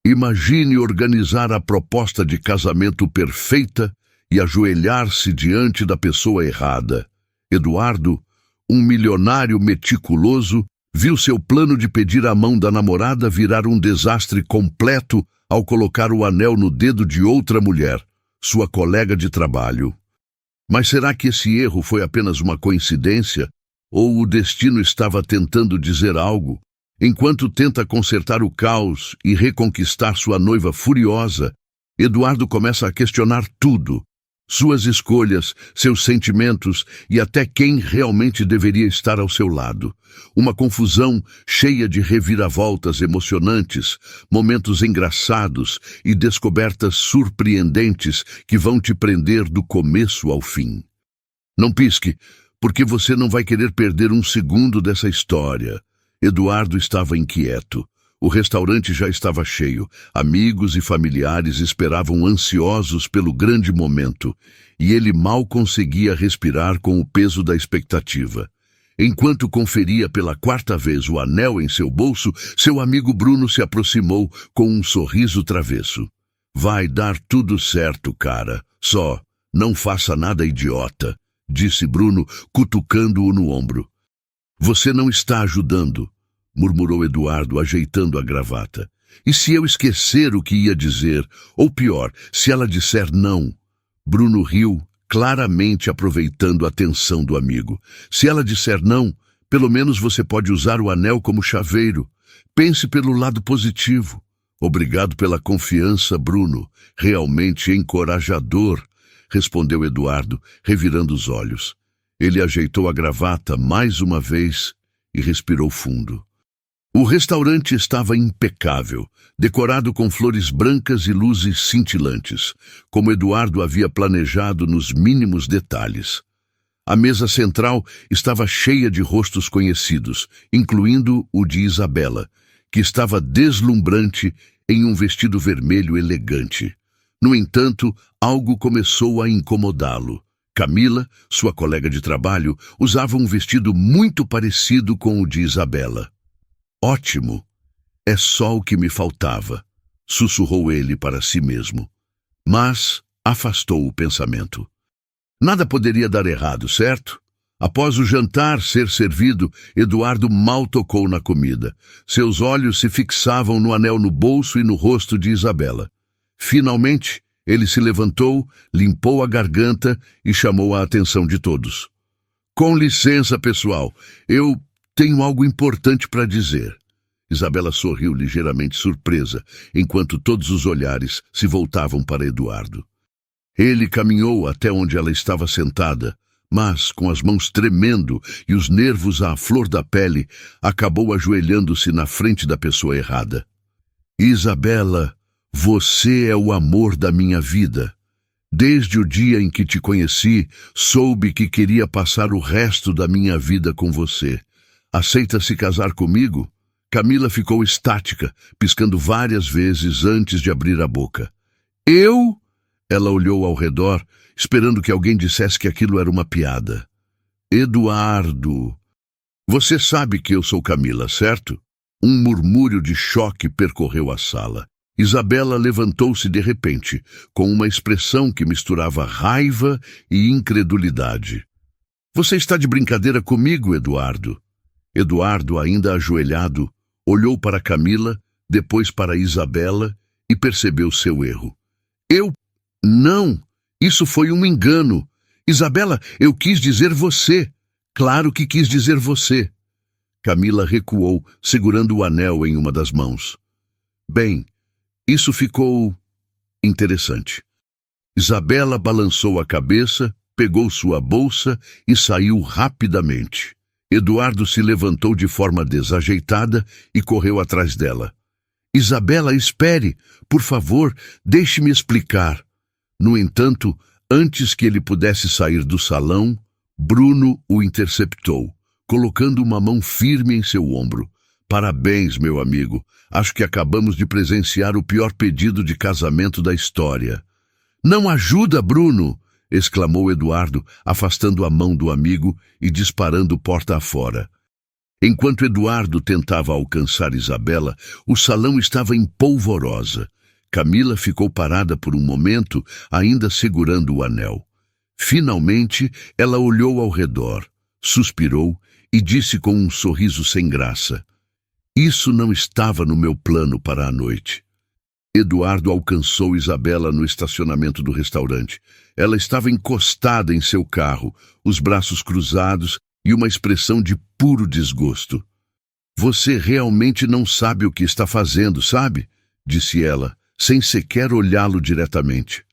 Imagine organizar a proposta de casamento perfeita e ajoelhar-se diante da pessoa errada. Eduardo, um milionário meticuloso, viu seu plano de pedir a mão da namorada virar um desastre completo ao colocar o anel no dedo de outra mulher, sua colega de trabalho. Mas será que esse erro foi apenas uma coincidência? Ou o destino estava tentando dizer algo? Enquanto tenta consertar o caos e reconquistar sua noiva furiosa, Eduardo começa a questionar tudo. Suas escolhas, seus sentimentos e até quem realmente deveria estar ao seu lado. Uma confusão cheia de reviravoltas emocionantes, momentos engraçados e descobertas surpreendentes que vão te prender do começo ao fim. Não pisque, porque você não vai querer perder um segundo dessa história. Eduardo estava inquieto. O restaurante já estava cheio. Amigos e familiares esperavam ansiosos pelo grande momento, e ele mal conseguia respirar com o peso da expectativa. Enquanto conferia pela quarta vez o anel em seu bolso, seu amigo Bruno se aproximou com um sorriso travesso. "Vai dar tudo certo, cara. Só não faça nada idiota", disse Bruno, cutucando-o no ombro. "Você não está ajudando", murmurou Eduardo, ajeitando a gravata. "E se eu esquecer o que ia dizer? Ou pior, se ela disser não?" Bruno riu, claramente aproveitando a tensão do amigo. "Se ela disser não, pelo menos você pode usar o anel como chaveiro. Pense pelo lado positivo." "Obrigado pela confiança, Bruno. Realmente encorajador", respondeu Eduardo, revirando os olhos. Ele ajeitou a gravata mais uma vez e respirou fundo. O restaurante estava impecável, decorado com flores brancas e luzes cintilantes, como Eduardo havia planejado nos mínimos detalhes. A mesa central estava cheia de rostos conhecidos, incluindo o de Isabela, que estava deslumbrante em um vestido vermelho elegante. No entanto, algo começou a incomodá-lo. Camila, sua colega de trabalho, usava um vestido muito parecido com o de Isabela. "Ótimo! É só o que me faltava", sussurrou ele para si mesmo. Mas afastou o pensamento. Nada poderia dar errado, certo? Após o jantar ser servido, Eduardo mal tocou na comida. Seus olhos se fixavam no anel no bolso e no rosto de Isabela. Finalmente, ele se levantou, limpou a garganta e chamou a atenção de todos. "Com licença, pessoal, eu tenho algo importante para dizer." Isabela sorriu ligeiramente surpresa, enquanto todos os olhares se voltavam para Eduardo. Ele caminhou até onde ela estava sentada, mas, com as mãos tremendo e os nervos à flor da pele, acabou ajoelhando-se na frente da pessoa errada. "Isabela, você é o amor da minha vida. Desde o dia em que te conheci, soube que queria passar o resto da minha vida com você. Aceita se casar comigo?" Camila ficou estática, piscando várias vezes antes de abrir a boca. "Eu?" Ela olhou ao redor, esperando que alguém dissesse que aquilo era uma piada. "Eduardo, você sabe que eu sou Camila, certo?" Um murmúrio de choque percorreu a sala. Isabela levantou-se de repente, com uma expressão que misturava raiva e incredulidade. "Você está de brincadeira comigo, Eduardo?" Eduardo, ainda ajoelhado, olhou para Camila, depois para Isabela e percebeu seu erro. Não, isso foi um engano. Isabela, eu quis dizer você. Claro que quis dizer você." Camila recuou, segurando o anel em uma das mãos. "Bem, isso ficou interessante." Isabela balançou a cabeça, pegou sua bolsa e saiu rapidamente. Eduardo se levantou de forma desajeitada e correu atrás dela. "Isabela, espere! Por favor, deixe-me explicar." No entanto, antes que ele pudesse sair do salão, Bruno o interceptou, colocando uma mão firme em seu ombro. "Parabéns, meu amigo. Acho que acabamos de presenciar o pior pedido de casamento da história." "Não ajuda, Bruno!" exclamou Eduardo, afastando a mão do amigo e disparando porta afora. Enquanto Eduardo tentava alcançar Isabela, o salão estava em polvorosa. Camila ficou parada por um momento, ainda segurando o anel. Finalmente, ela olhou ao redor, suspirou e disse com um sorriso sem graça: "Isso não estava no meu plano para a noite." Eduardo alcançou Isabela no estacionamento do restaurante. Ela estava encostada em seu carro, os braços cruzados e uma expressão de puro desgosto. "Você realmente não sabe o que está fazendo, sabe?" disse ela, sem sequer olhá-lo diretamente.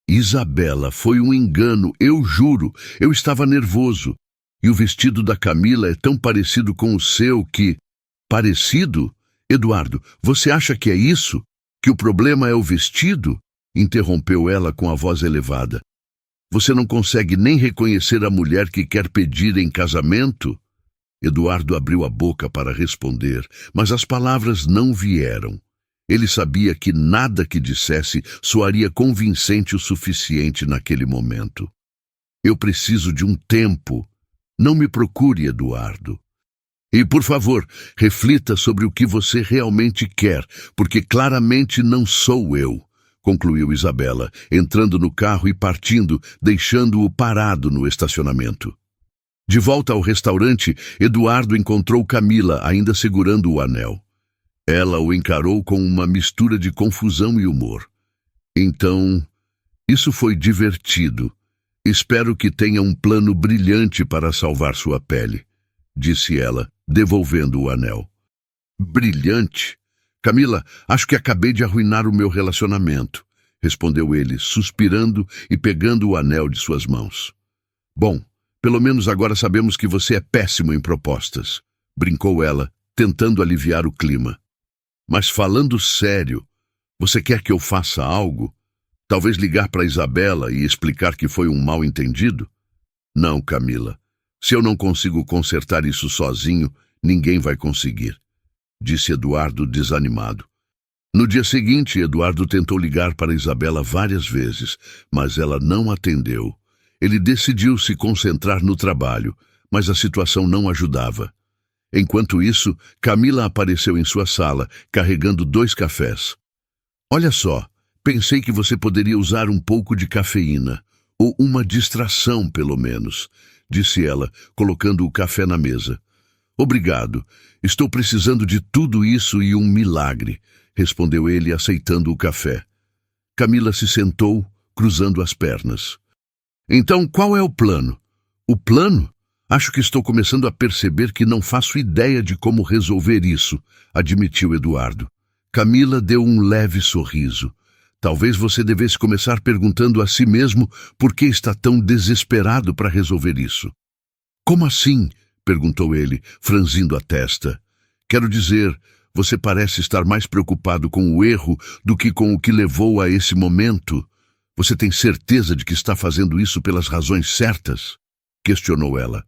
"Isabela, foi um engano, eu juro. Eu estava nervoso. E o vestido da Camila é tão parecido com o seu que..." "Parecido? Eduardo, você acha que é isso? Que o problema é o vestido?" interrompeu ela com a voz elevada. "Você não consegue nem reconhecer a mulher que quer pedir em casamento?" Eduardo abriu a boca para responder, mas as palavras não vieram. Ele sabia que nada que dissesse soaria convincente o suficiente naquele momento. "Eu preciso de um tempo. Não me procure, Eduardo. E, por favor, reflita sobre o que você realmente quer, porque claramente não sou eu", concluiu Isabela, entrando no carro e partindo, deixando-o parado no estacionamento. De volta ao restaurante, Eduardo encontrou Camila, ainda segurando o anel. Ela o encarou com uma mistura de confusão e humor. "Então, isso foi divertido. Espero que tenha um plano brilhante para salvar sua pele", disse ela, devolvendo o anel. "Brilhante? Camila, acho que acabei de arruinar o meu relacionamento", respondeu ele, suspirando e pegando o anel de suas mãos. "Bom, pelo menos agora sabemos que você é péssimo em propostas", brincou ela, tentando aliviar o clima. "Mas falando sério, você quer que eu faça algo? Talvez ligar para Isabela e explicar que foi um mal-entendido?" "Não, Camila. Se eu não consigo consertar isso sozinho, ninguém vai conseguir", disse Eduardo desanimado. No dia seguinte, Eduardo tentou ligar para Isabela várias vezes, mas ela não atendeu. Ele decidiu se concentrar no trabalho, mas a situação não ajudava. Enquanto isso, Camila apareceu em sua sala, carregando 2 cafés. "Olha só, pensei que você poderia usar um pouco de cafeína, ou uma distração, pelo menos", disse ela, colocando o café na mesa. "Obrigado. Estou precisando de tudo isso e um milagre", respondeu ele, aceitando o café. Camila se sentou, cruzando as pernas. "Então, qual é o plano?" "O plano? Acho que estou começando a perceber que não faço ideia de como resolver isso", admitiu Eduardo. Camila deu um leve sorriso. "Talvez você devesse começar perguntando a si mesmo por que está tão desesperado para resolver isso." "Como assim?" perguntou ele, franzindo a testa. "Quero dizer, você parece estar mais preocupado com o erro do que com o que levou a esse momento. Você tem certeza de que está fazendo isso pelas razões certas?" questionou ela.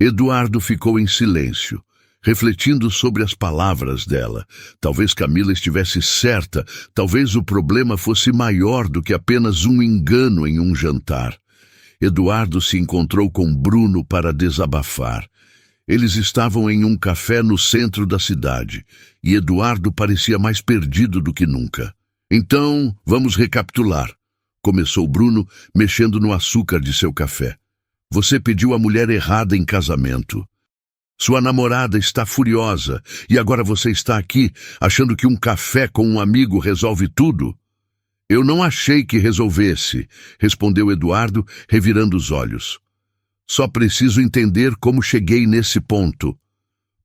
Eduardo ficou em silêncio, refletindo sobre as palavras dela. Talvez Camila estivesse certa, talvez o problema fosse maior do que apenas um engano em um jantar. Eduardo se encontrou com Bruno para desabafar. Eles estavam em um café no centro da cidade, e Eduardo parecia mais perdido do que nunca. "Então, vamos recapitular", começou Bruno, mexendo no açúcar de seu café. "Você pediu a mulher errada em casamento. Sua namorada está furiosa, e agora você está aqui, achando que um café com um amigo resolve tudo?" "Eu não achei que resolvesse", respondeu Eduardo, revirando os olhos. "Só preciso entender como cheguei nesse ponto."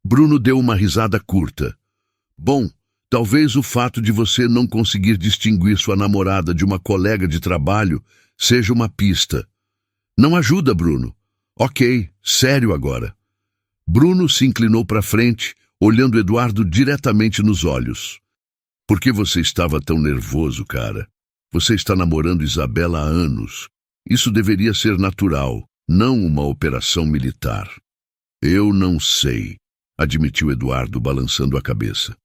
Bruno deu uma risada curta. "Bom, talvez o fato de você não conseguir distinguir sua namorada de uma colega de trabalho seja uma pista." "Não ajuda, Bruno." "Ok, sério agora." Bruno se inclinou para frente, olhando Eduardo diretamente nos olhos. "Por que você estava tão nervoso, cara? Você está namorando Isabela há anos. Isso deveria ser natural, não uma operação militar." "Eu não sei", admitiu Eduardo, balançando a cabeça.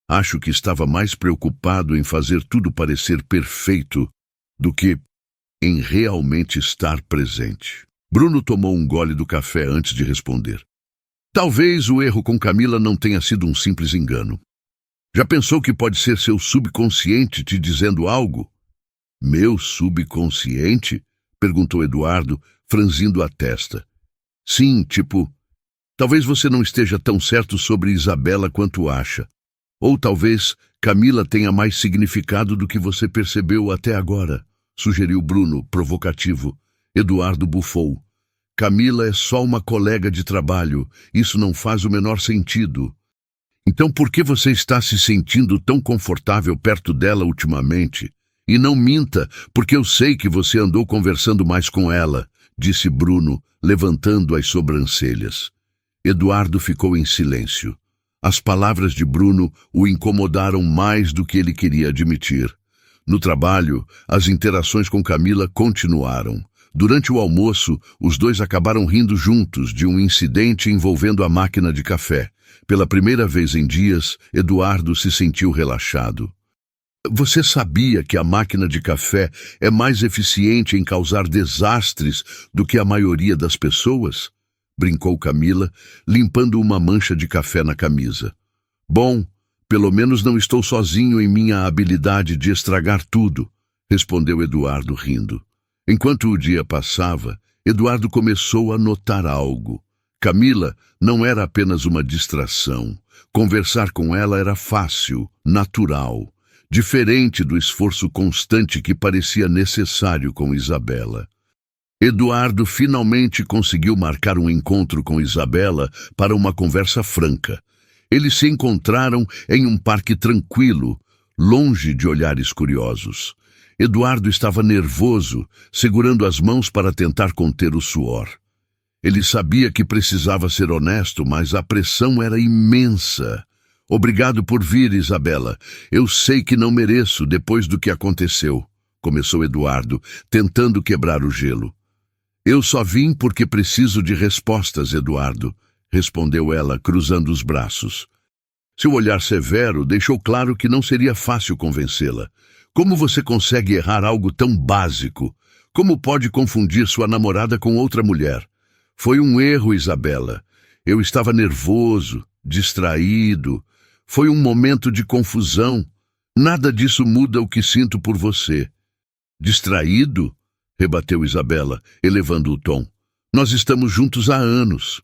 "Acho que estava mais preocupado em fazer tudo parecer perfeito do que em realmente estar presente." Bruno tomou um gole do café antes de responder. Talvez o erro com Camila não tenha sido um simples engano. Já pensou que pode ser seu subconsciente te dizendo algo? Meu subconsciente? Perguntou Eduardo, franzindo a testa. Sim, tipo, talvez você não esteja tão certo sobre Isabela quanto acha. Ou talvez Camila tenha mais significado do que você percebeu até agora, sugeriu Bruno, provocativo. Eduardo bufou. Camila é só uma colega de trabalho. Isso não faz o menor sentido. Então por que você está se sentindo tão confortável perto dela ultimamente? E não minta, porque eu sei que você andou conversando mais com ela, disse Bruno, levantando as sobrancelhas. Eduardo ficou em silêncio. As palavras de Bruno o incomodaram mais do que ele queria admitir. No trabalho, as interações com Camila continuaram. Durante o almoço, os dois acabaram rindo juntos de um incidente envolvendo a máquina de café. Pela primeira vez em dias, Eduardo se sentiu relaxado. Você sabia que a máquina de café é mais eficiente em causar desastres do que a maioria das pessoas? Brincou Camila, limpando uma mancha de café na camisa. Bom, pelo menos não estou sozinho em minha habilidade de estragar tudo, respondeu Eduardo rindo. Enquanto o dia passava, Eduardo começou a notar algo. Camila não era apenas uma distração. Conversar com ela era fácil, natural, diferente do esforço constante que parecia necessário com Isabela. Eduardo finalmente conseguiu marcar um encontro com Isabela para uma conversa franca. Eles se encontraram em um parque tranquilo, longe de olhares curiosos. Eduardo estava nervoso, segurando as mãos para tentar conter o suor. Ele sabia que precisava ser honesto, mas a pressão era imensa. Obrigado por vir, Isabela. Eu sei que não mereço depois do que aconteceu, começou Eduardo, tentando quebrar o gelo. Eu só vim porque preciso de respostas, Eduardo, respondeu ela, cruzando os braços. Seu olhar severo deixou claro que não seria fácil convencê-la. Como você consegue errar algo tão básico? Como pode confundir sua namorada com outra mulher? Foi um erro, Isabela. Eu estava nervoso, distraído. Foi um momento de confusão. Nada disso muda o que sinto por você. Distraído? Rebateu Isabela, elevando o tom. Nós estamos juntos há anos.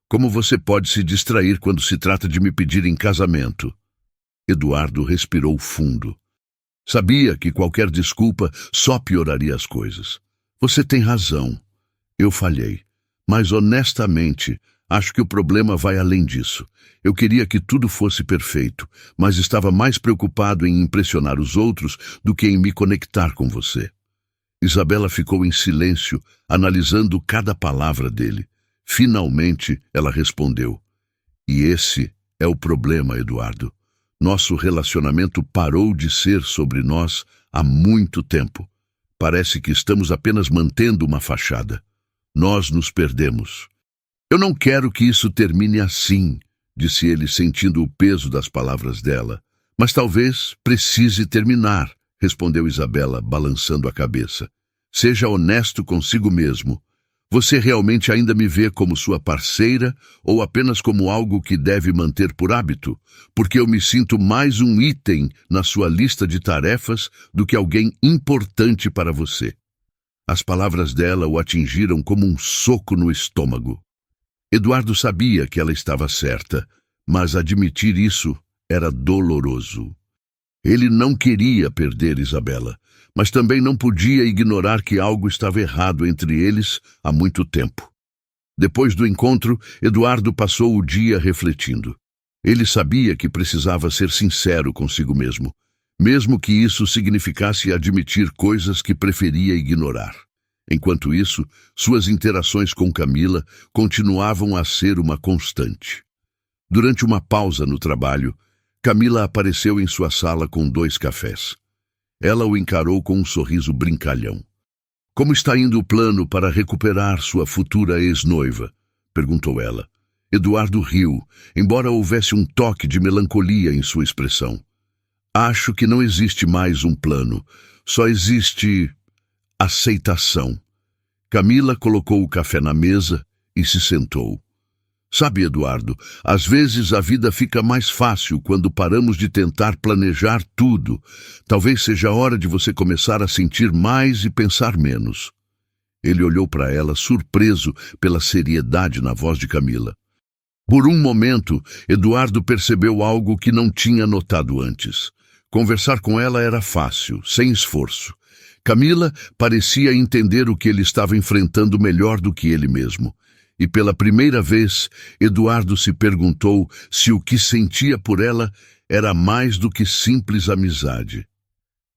Como você pode se distrair quando se trata de me pedir em casamento? Eduardo respirou fundo. Sabia que qualquer desculpa só pioraria as coisas. Você tem razão. Eu falhei. Mas, honestamente, acho que o problema vai além disso. Eu queria que tudo fosse perfeito, mas estava mais preocupado em impressionar os outros do que em me conectar com você. Isabela ficou em silêncio, analisando cada palavra dele. Finalmente, ela respondeu. E esse é o problema, Eduardo. Nosso relacionamento parou de ser sobre nós há muito tempo. Parece que estamos apenas mantendo uma fachada. Nós nos perdemos. Eu não quero que isso termine assim, disse ele, sentindo o peso das palavras dela. Mas talvez precise terminar, respondeu Isabela, balançando a cabeça. Seja honesto consigo mesmo. Você realmente ainda me vê como sua parceira ou apenas como algo que deve manter por hábito? Porque eu me sinto mais um item na sua lista de tarefas do que alguém importante para você. As palavras dela o atingiram como um soco no estômago. Eduardo sabia que ela estava certa, mas admitir isso era doloroso. Ele não queria perder Isabela, mas também não podia ignorar que algo estava errado entre eles há muito tempo. Depois do encontro, Eduardo passou o dia refletindo. Ele sabia que precisava ser sincero consigo mesmo que isso significasse admitir coisas que preferia ignorar. Enquanto isso, suas interações com Camila continuavam a ser uma constante. Durante uma pausa no trabalho, Camila apareceu em sua sala com 2 cafés. Ela o encarou com um sorriso brincalhão. Como está indo o plano para recuperar sua futura ex-noiva? Perguntou ela. Eduardo riu, embora houvesse um toque de melancolia em sua expressão. Acho que não existe mais um plano, só existe aceitação. Camila colocou o café na mesa e se sentou. Sabe, Eduardo, às vezes a vida fica mais fácil quando paramos de tentar planejar tudo. Talvez seja a hora de você começar a sentir mais e pensar menos. Ele olhou para ela, surpreso pela seriedade na voz de Camila. Por um momento, Eduardo percebeu algo que não tinha notado antes. Conversar com ela era fácil, sem esforço. Camila parecia entender o que ele estava enfrentando melhor do que ele mesmo. E pela primeira vez, Eduardo se perguntou se o que sentia por ela era mais do que simples amizade.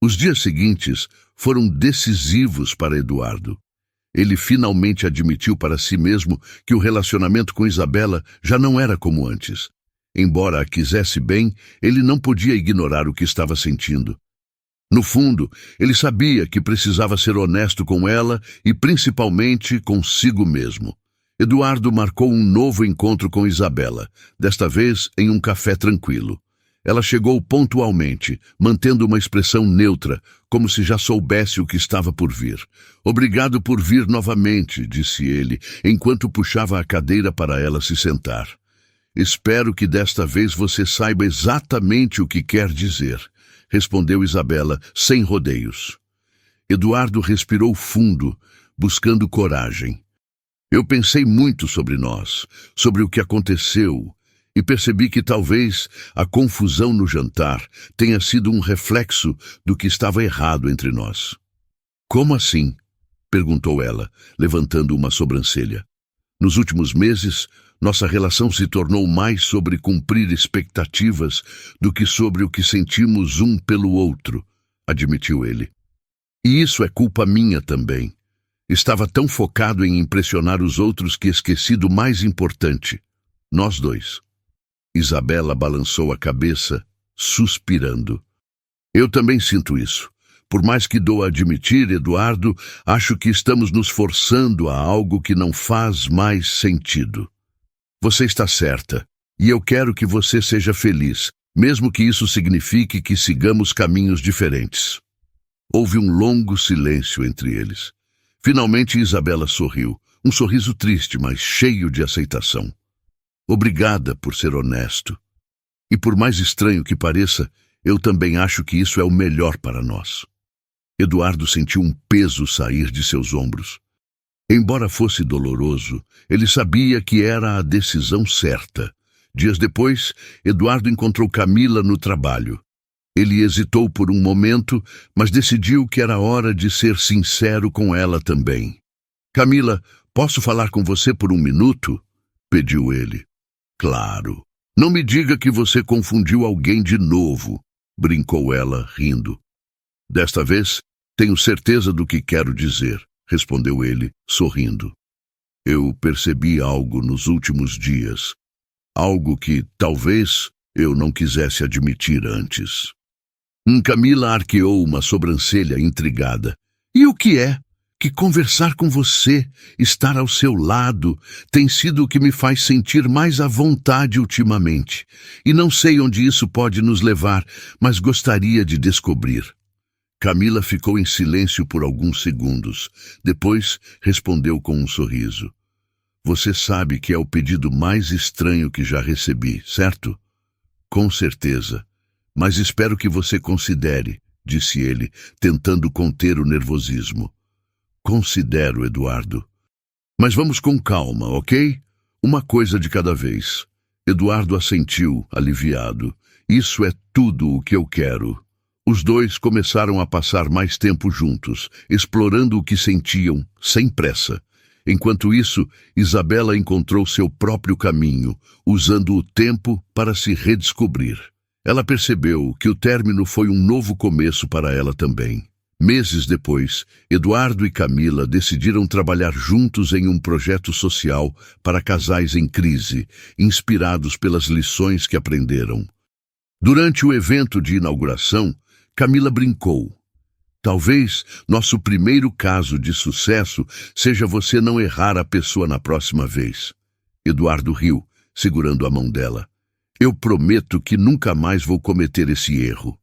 Os dias seguintes foram decisivos para Eduardo. Ele finalmente admitiu para si mesmo que o relacionamento com Isabela já não era como antes. Embora a quisesse bem, ele não podia ignorar o que estava sentindo. No fundo, ele sabia que precisava ser honesto com ela e principalmente consigo mesmo. Eduardo marcou um novo encontro com Isabela, desta vez em um café tranquilo. Ela chegou pontualmente, mantendo uma expressão neutra, como se já soubesse o que estava por vir. "Obrigado por vir novamente", disse ele, enquanto puxava a cadeira para ela se sentar. "Espero que desta vez você saiba exatamente o que quer dizer", respondeu Isabela, sem rodeios. Eduardo respirou fundo, buscando coragem. "Eu pensei muito sobre nós, sobre o que aconteceu, e percebi que talvez a confusão no jantar tenha sido um reflexo do que estava errado entre nós." "Como assim?", perguntou ela, levantando uma sobrancelha. "Nos últimos meses, nossa relação se tornou mais sobre cumprir expectativas do que sobre o que sentimos um pelo outro", admitiu ele. "E isso é culpa minha também. Estava tão focado em impressionar os outros que esqueci do mais importante: nós dois." Isabela balançou a cabeça, suspirando. "Eu também sinto isso. Por mais que dou a admitir, Eduardo, acho que estamos nos forçando a algo que não faz mais sentido. Você está certa, e eu quero que você seja feliz, mesmo que isso signifique que sigamos caminhos diferentes." Houve um longo silêncio entre eles. Finalmente Isabela sorriu, um sorriso triste, mas cheio de aceitação. "Obrigada por ser honesto. E por mais estranho que pareça, eu também acho que isso é o melhor para nós." Eduardo sentiu um peso sair de seus ombros. Embora fosse doloroso, ele sabia que era a decisão certa. Dias depois, Eduardo encontrou Camila no trabalho. Ele hesitou por um momento, mas decidiu que era hora de ser sincero com ela também. "Camila, posso falar com você por um minuto?", pediu ele. "Claro. Não me diga que você confundiu alguém de novo", brincou ela, rindo. "Desta vez, tenho certeza do que quero dizer", respondeu ele, sorrindo. "Eu percebi algo nos últimos dias. Algo que, talvez, eu não quisesse admitir antes." Camila arqueou uma sobrancelha intrigada. "E o que é? Que conversar com você, estar ao seu lado, tem sido o que me faz sentir mais à vontade ultimamente. E não sei onde isso pode nos levar, mas gostaria de descobrir." Camila ficou em silêncio por alguns segundos. Depois respondeu com um sorriso. "Você sabe que é o pedido mais estranho que já recebi, certo?" "Com certeza. Mas espero que você considere", disse ele, tentando conter o nervosismo. "Considero, Eduardo. Mas vamos com calma, ok? Uma coisa de cada vez." Eduardo assentiu, aliviado. "Isso é tudo o que eu quero." Os dois começaram a passar mais tempo juntos, explorando o que sentiam, sem pressa. Enquanto isso, Isabela encontrou seu próprio caminho, usando o tempo para se redescobrir. Ela percebeu que o término foi um novo começo para ela também. Meses depois, Eduardo e Camila decidiram trabalhar juntos em um projeto social para casais em crise, inspirados pelas lições que aprenderam. Durante o evento de inauguração, Camila brincou: "Talvez nosso primeiro caso de sucesso seja você não errar a pessoa na próxima vez." Eduardo riu, segurando a mão dela. "Eu prometo que nunca mais vou cometer esse erro."